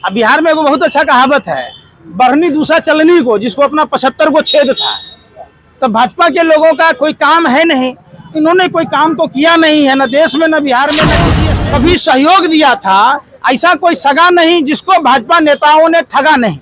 अब बिहार में एगो बहुत अच्छा कहावत है, बढ़नी दूसरा चलनी को, जिसको अपना 75 को छेद था। तो भाजपा के लोगों का कोई काम है नहीं, इन्होंने कोई काम तो किया नहीं है, न देश में न बिहार में, न कभी सहयोग दिया था। ऐसा कोई सगा नहीं जिसको भाजपा नेताओं ने ठगा नहीं।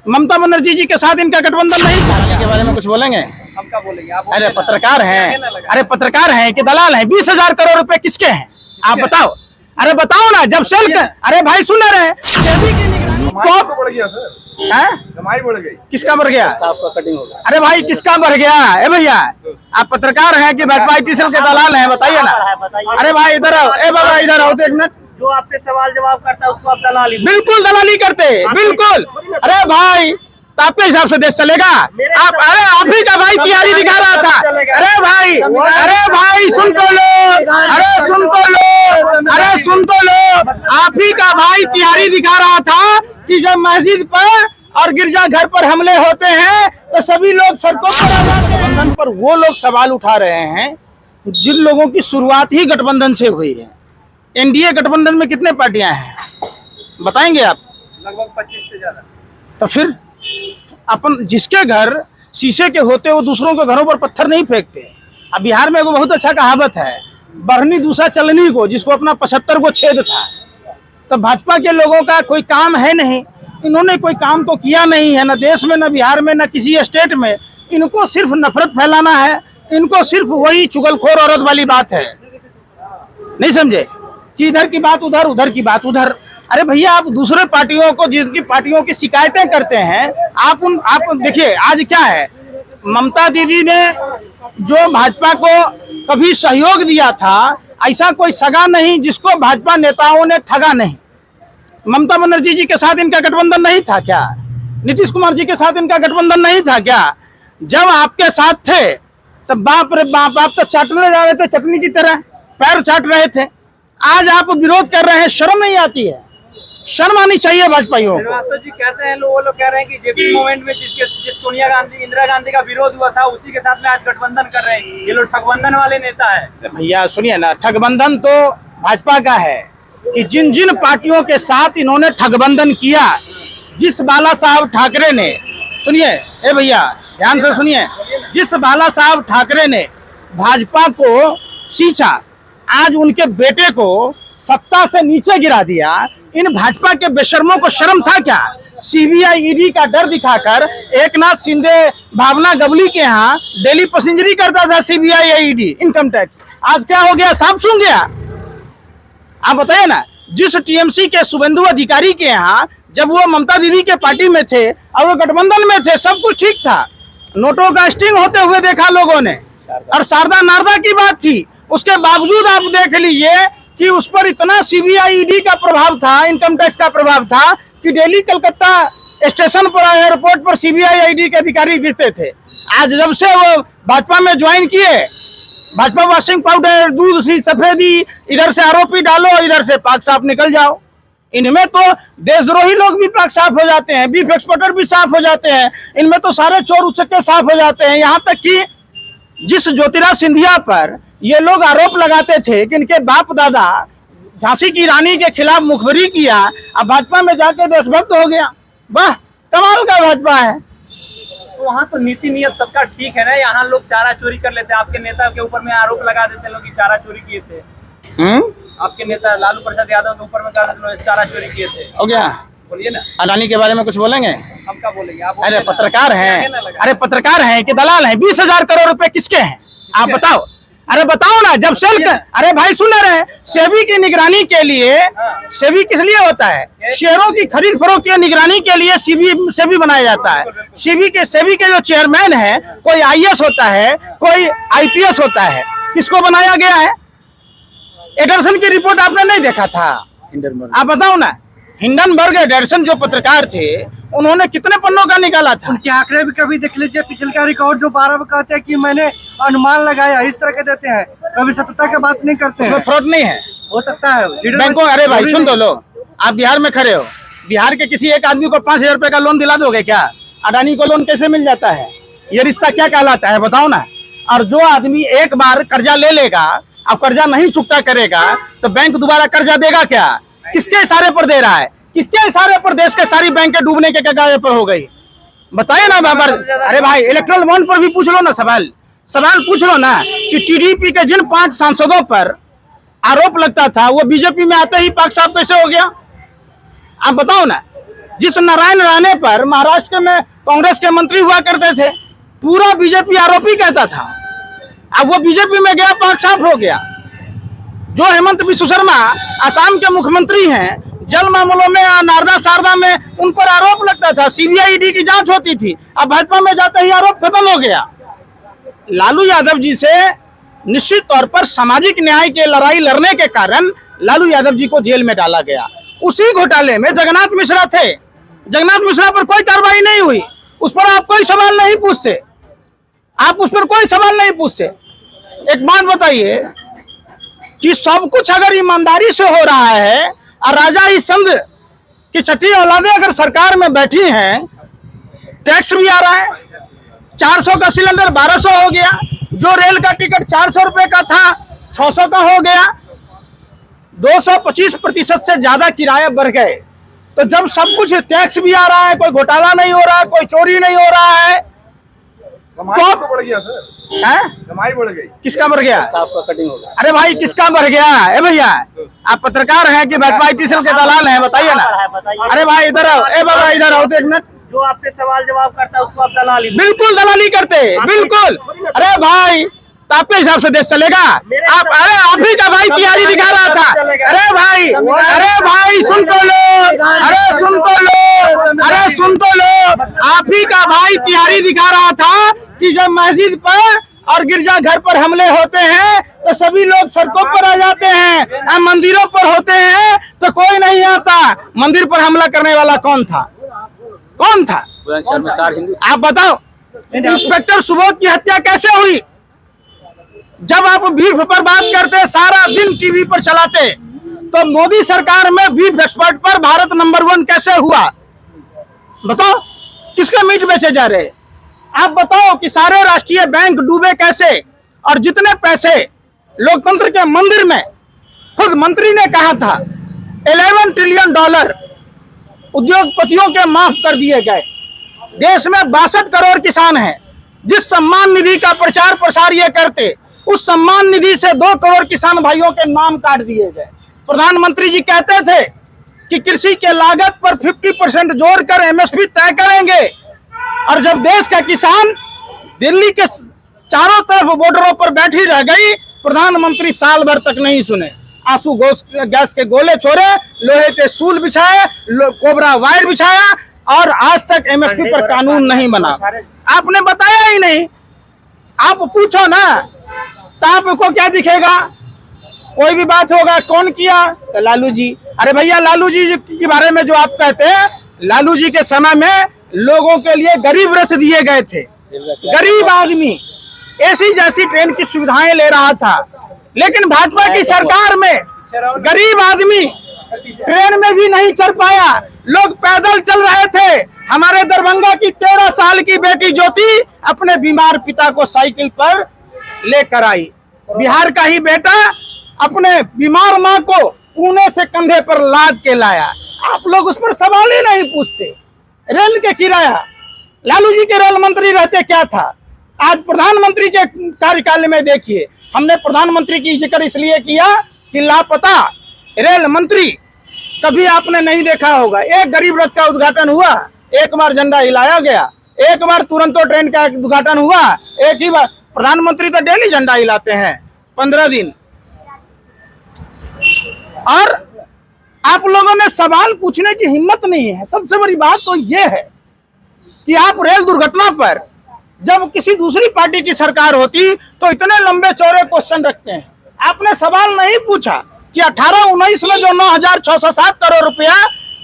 ममता बनर्जी जी के साथ इनका गठबंधन नहीं था। के बारे में कुछ बोलेंगे? हम क्या बोलेंगे? आप अरे पत्रकार हैं, अरे पत्रकार हैं कि दलाल हैं? 20,000 करोड़ रुपए किसके हैं आप बताओ? अरे बताओ ना। जब सेल अरे भाई सुन रहे हैं, सेबी की निगरानी तो बढ़ गया सर, कमाई बढ़ गई। किसका बढ़ गया? आपका कटिंग होगा। अरे भाई किसका बढ़ गया? ए भैया आप पत्रकार हैं कि भाजपा सेल के दलाल हैं? बताइए ना। अरे भाई इधर आओ, ए बाबा इधर आओ तो एक मिनट। जो आपसे सवाल जवाब करता है उसको आप दलाली, बिल्कुल दलाली करते, बिल्कुल। अरे भाई तो आपके हिसाब से देश चलेगा? आप अरे आप ही का भाई तैयारी दिखा रहा था। अरे भाई सुन तो लो, अरे सुन तो लो, अरे सुन तो लो। आप ही का भाई तैयारी दिखा रहा था कि जब मस्जिद पर और गिरजाघर पर हमले होते हैं तो सभी लोग सड़कों पर आ जाते हैं। गठबंधन पर वो लोग सवाल उठा रहे हैं जिन लोगों की शुरुआत ही गठबंधन से हुई है। एनडीए गठबंधन में कितने पार्टियां हैं बताएंगे आप? लगभग 25 से ज्यादा। तो फिर अपन जिसके घर शीशे के होते वो दूसरों के घरों पर पत्थर नहीं फेंकते। अब बिहार में एगो बहुत अच्छा कहावत है, बढ़नी दूसरा चलनी को, जिसको अपना 75 को छेद था। तो भाजपा के लोगों का कोई काम है नहीं, इन्होंने कोई काम तो किया नहीं है, न देश में, न बिहार में, न किसी स्टेट में। इनको सिर्फ नफरत फैलाना है, इनको सिर्फ वही चुगलखोर औरत वाली बात है। नहीं समझे कि इधर की बात उधर, उधर की बात उधर। अरे भैया आप दूसरे पार्टियों को, जिनकी पार्टियों की शिकायतें करते हैं, आप देखिए आज क्या है। ममता दीदी ने जो भाजपा को कभी सहयोग दिया था, ऐसा कोई सगा नहीं जिसको भाजपा नेताओं ने ठगा नहीं। ममता बनर्जी जी के साथ इनका गठबंधन नहीं था क्या? नीतीश कुमार जी के साथ इनका गठबंधन नहीं था क्या? जब आपके साथ थे तब बाप रे बाप, आप तो चाटने जा रहे थे, चटनी की तरह पैर चाट रहे थे। आज आप विरोध कर रहे हैं, शर्म नहीं आती है? शर्म आनी चाहिए भाजपाइयों को। श्रीवास्तव जी कहते हैं, वो लोग कह रहे हैं कि जेपी मूवमेंट में जिस सोनिया गांधी, इंदिरा गांधी का विरोध हुआ था, उसी के साथ में आज गठबंधन कर रहे हैं। ये लोग ठगबंधन वाले नेता है। भैया सुनिए ना, ठगबंधन तो भाजपा का है कि जिन जिन पार्टियों के साथ इन्होंने ठगबंधन किया, जिस बाला साहब ठाकरे ने, सुनिए ए भैया ध्यान से सुनिए, जिस बाला साहब ठाकरे ने भाजपा को सींचा, आज उनके बेटे को सत्ता से नीचे गिरा दिया। इन भाजपा के बेशर्मों को शर्म था क्या? सीबीआई ईडी का डर दिखाकर एक नाथ शिंदे भावना गवली के यहाँ डेली पैसेंजरी करता था सीबीआई ईडी इनकम टैक्स। आज क्या हो गया? सांप सूंघ गया। आप बताइए ना। जिस टीएमसी के शुभेंदु अधिकारी के यहाँ जब वो ममता दीदी के पार्टी में थे और वो गठबंधन में थे, सब कुछ ठीक था, नोटों का स्टिंग होते हुए देखा लोगों ने, और शारदा नारदा की बात थी। उसके बावजूद आप देख लीजिए कि उस पर इतना सीबीआई ईडी का प्रभाव था, इनकम टैक्स का प्रभाव था कि डेली कलकत्ता स्टेशन पर, एयरपोर्ट पर सीबीआई ईडी के अधिकारी दिखते थे। आज जब से वो भाजपा में ज्वाइन किए, भाजपा वॉशिंग पाउडर, दूध सी सफेदी, इधर से आरोपी डालो, इधर से पाक साफ निकल जाओ। इनमें तो देशद्रोही लोग भी पाक साफ हो जाते हैं, बीफ एक्सपोर्टर भी साफ हो जाते हैं, इनमें तो सारे चोर उचक्के साफ हो जाते हैं। यहाँ तक कि जिस ज्योतिराज सिंधिया पर ये लोग आरोप लगाते थे कि इनके बाप दादा झांसी की रानी के खिलाफ मुखबिरी किया, अब भाजपा में जाके देशभक्त हो गया। वाह, कमाल का भाजपा है। तो वहाँ तो नीति नियत सबका ठीक है ना, यहाँ लोग चारा चोरी कर लेते हैं। आपके नेता के ऊपर में आरोप लगा देते हैं लोग कि चारा चोरी किए थे। आपके नेता लालू प्रसाद यादव के ऊपर में चारा चोरी किए थे। हो गया, बोलिए ना। अडानी के बारे में कुछ बोलेंगे? हम क्या बोलेंगे? आप अरे पत्रकार हैं, अरे पत्रकार हैं कि दलाल हैं? 20,000 करोड़ रुपए किसके हैं आप बताओ? अरे बताओ ना। जब सेल अरे भाई सुन रहे हैं, सेबी की निगरानी के लिए, सेबी किस लिए होता है? शेयरों की खरीद फरोख्त की निगरानी के लिए सेबी बनाया जाता है। सेबी के जो चेयरमैन है, कोई आईएएस होता है, कोई आईपीएस होता है। किसको बनाया गया है? एडरसन की रिपोर्ट आपने नहीं देखा था? आप बताओ ना। हिंडनबर्ग एडरसन जो पत्रकार थे, उन्होंने कितने पन्नों का निकाला था? उनके आंकड़े भी कभी देख लीजिए, पिछले का रिकॉर्ड जो 12 में कहते हैं कि मैंने अनुमान लगाया, इस तरह के देते हैं, कभी सत्यता की बात नहीं करते हैं। फ्रॉड नहीं है, हो सकता है बैंकों। अरे भाई सुन तो लो, आप बिहार में खड़े हो, बिहार के किसी एक आदमी को 5,000 रुपए का लोन दिला दोगे क्या? अडानी को लोन कैसे मिल जाता है? ये रिश्ता क्या कहलाता है बताओ ना। और जो आदमी एक बार कर्जा ले लेगा, अब कर्जा नहीं चुकता करेगा, तो बैंक दोबारा कर्जा देगा क्या? किसके इशारे पर दे रहा है? किसके इशारे पर देश के सारी बैंकें डूबने के कगार पर हो गई? बताइए ना बाबर। अरे भाई इलेक्ट्रल बॉन्ड पर भी पूछ लो ना, सवाल पूछ लो ना कि टीडीपी के जिन 5 सांसदों पर आरोप लगता था वो बीजेपी में आते ही पाक साफ कैसे हो गया? आप बताओ ना। जिस नारायण राणे पर महाराष्ट्र में कांग्रेस के मंत्री हुआ करते थे, पूरा बीजेपी आरोपी कहता था, अब वो बीजेपी में गया, पाक साफ हो गया। जो हेमंत बिस्व शर्मा असम के मुख्यमंत्री हैं, जल मामलों में नारदा शारदा में उन पर आरोप लगता था, सीबीआई ईडी की जांच होती थी, अब भाजपा में जाते ही आरोप खत्म हो गया। लालू यादव जी से निश्चित तौर पर सामाजिक न्याय की लड़ाई लड़ने के कारण लालू यादव जी को जेल में डाला गया। उसी घोटाले में जगन्नाथ मिश्रा थे, जगन्नाथ मिश्रा पर कोई कार्रवाई नहीं हुई, उस पर आप कोई सवाल नहीं पूछते, आप उस पर कोई सवाल नहीं पूछते। एक बात बताइए कि सब कुछ अगर ईमानदारी से हो रहा है और राजा ही संघ की छठी औलादें अगर सरकार में बैठी हैं, टैक्स भी आ रहा है, 400 का सिलेंडर 1200 हो गया, जो रेल का टिकट 400 रुपए का था 600 का हो गया, 225% से ज्यादा किराया बढ़ गए। तो जब सब कुछ टैक्स भी आ रहा है, कोई घोटाला नहीं हो रहा है, कोई चोरी नहीं हो रहा है, कमाई तो बढ़ गया सर, कमाई बढ़ गई। किसका बढ़ गया? आपका कटिंग होगा। अरे भाई किसका बढ़ गया? ए भैया आप पत्रकार हैं कि भाजपा ITCL के दलाल हैं, बताइए ना। अरे भाई इधर आओ, ए बाबा इधर आओ तो एक मिनट। जो आपसे सवाल जवाब करता है उसको आप दलाली बिल्कुल दलाली करते, बिल्कुल। अरे भाई तो आपके हिसाब से देश चलेगा? आप अरे आप ही का भाई तैयारी दिखा रहा था। अरे भाई सुन तो लो, अरे सुन तो लो, अरे सुन तो लो, आप ही का भाई तैयारी दिखा रहा था कि जब मस्जिद पर और गिरजा घर पर हमले होते हैं तो सभी लोग सड़कों पर आ जाते हैं, मंदिरों पर होते हैं तो कोई नहीं आता। मंदिर पर हमला करने वाला कौन था? कौन था? आप बताओ। इंस्पेक्टर सुबोध की हत्या कैसे हुई? जब आप बीफ पर बात करते, सारा दिन टीवी पर चलाते, तो मोदी सरकार में बीफ एक्सपर्ट पर भारत नंबर 1 कैसे हुआ? बताओ किसके मीट बेचे जा रहे? आप बताओ कि सारे राष्ट्रीय बैंक डूबे कैसे? और जितने पैसे लोकतंत्र के मंदिर में, खुद मंत्री ने कहा था 11 ट्रिलियन डॉलर उद्योगपतियों के माफ कर दिए गए। देश में 62 करोड़ किसान हैं। जिस सम्मान निधि का प्रचार प्रसार ये करते, उस सम्मान निधि से 2 करोड़ किसान भाइयों के नाम काट दिए गए। प्रधानमंत्री जी कहते थे कि कृषि के लागत पर 50% जोड़कर MSP तय करेंगे, और जब देश का किसान दिल्ली के चारों तरफ बॉर्डरों पर बैठी रह गई, प्रधानमंत्री साल भर तक नहीं सुने। आंसू गैस के गोले छोड़े, लोहे के सूल बिछाए, कोबरा वायर बिछाया, और आज तक MSP पर कानून नहीं बना। आपने बताया ही नहीं। आप पूछो ना तो आपको क्या दिखेगा? कोई भी बात होगा कौन किया तो लालू जी। अरे भैया लालू जी के बारे में जो आप कहते हैं, लालू जी के समय में लोगों के लिए गरीब रथ दिए गए थे। गरीब आदमी ऐसी जैसी ट्रेन की सुविधाएं ले रहा था, लेकिन भाजपा की सरकार में गरीब आदमी ट्रेन में भी नहीं चढ़ पाया, लोग पैदल चल रहे थे। हमारे दरभंगा की 13 साल की बेटी ज्योति अपने बीमार पिता को साइकिल पर लेकर आई। बिहार का ही बेटा अपने बीमार माँ को पुणे से कंधे पर लाद के लाया। आप लोग उस पर सवाल ही नहीं पूछते। रेल के किराया, लालू जी के रेल मंत्री रहते क्या था? आज प्रधानमंत्री के कार्यकाल में देखिए, हमने प्रधानमंत्री की जिक्र इसलिए किया कि लापता रेल मंत्री कभी आपने नहीं देखा होगा। एक गरीब रथ का उद्घाटन हुआ, एक बार झंडा हिलाया गया, एक बार तुरंतो ट्रेन का उद्घाटन हुआ, एक ही बार। प्रधानमंत्री तो डेली झंडा हिलाते हैं 15 दिन। और आप लोगों ने सवाल पूछने की हिम्मत नहीं है। सबसे बड़ी बात तो यह है कि आप रेल दुर्घटना पर जब किसी दूसरी पार्टी की सरकार होती तो इतने लंबे चौड़े क्वेश्चन रखते हैं। आपने सवाल नहीं पूछा कि 18-19 में जो 9,607 करोड़ रुपया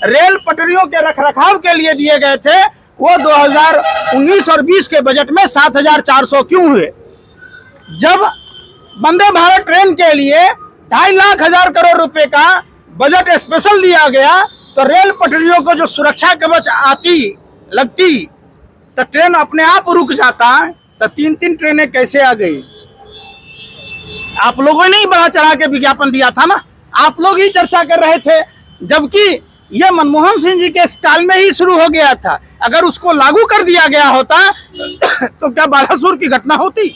रेल पटरियों के रखरखाव के लिए दिए गए थे, वो 2019 और 20 के बजट में 7,400 क्यों हुए? जब वंदे भारत ट्रेन के लिए 2,50,000 करोड़ रुपए का बजट स्पेशल दिया गया, तो रेल पटरियों को जो सुरक्षा कवच लगती तो ट्रेन अपने आप रुक जाता। तो 3-3 ट्रेनें कैसे आ गई? आप लोगों ने ही बढ़ा चढ़ा के विज्ञापन दिया था ना, आप लोग ही चर्चा कर रहे थे। जबकि ये मनमोहन सिंह जी के काल में ही शुरू हो गया था। अगर उसको लागू कर दिया गया होता तो क्या बालासुर की घटना होती?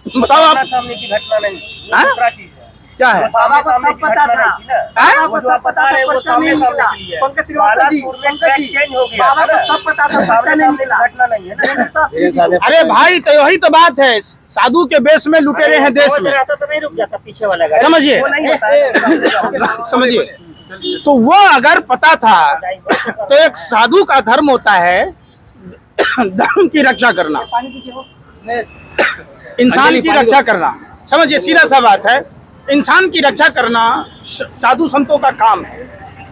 बताओ आप। सामने की घटना नहीं, वो हाँ? दूसरा चीज है। क्या है? सामने सामने की घटना नहीं थी ना। हाँ? वो जो आप बता रहे हैं वो सामने सामने की है। पंकज श्रीवास्तव जी, बालासुर में पंकज जी, ट्रैक चेंज हो गया बाबा था को ना। सब पता था, सामने सत्य नहीं सामने की निकला। घटना नहीं है ना। अरे भाई, तो यही तो बात है, साधु के बेस में लुटेरे हैं देश में, रहता तो नहीं रुक जाता पीछे वाला गाड़ी। समझिए। वो नहीं होता है। समझिए। तो वो अगर पता था तो एक साधु का धर्म होता है धर्म की रक्षा करना, इंसान की रक्षा करना। समझिए, सीधा सा बात है, इंसान की रक्षा करना साधु संतों का काम है।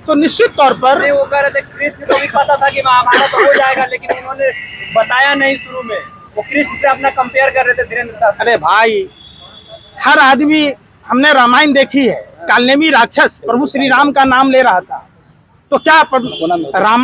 तो निश्चित तौर पर नहीं, वो कह रहे थे कृष्ण को भी पता था कि महाभारत हो जाएगा, लेकिन उन्होंने बताया नहीं शुरू में। वो कृष्ण से अपना कंपेयर कर रहे थे धीरेन्द्र साहब। अरे भाई, हर आदमी, हमने रामायण देखी है, कालनेमी राक्षस प्रभु श्री राम का नाम ले रहा था, तो क्या रामायण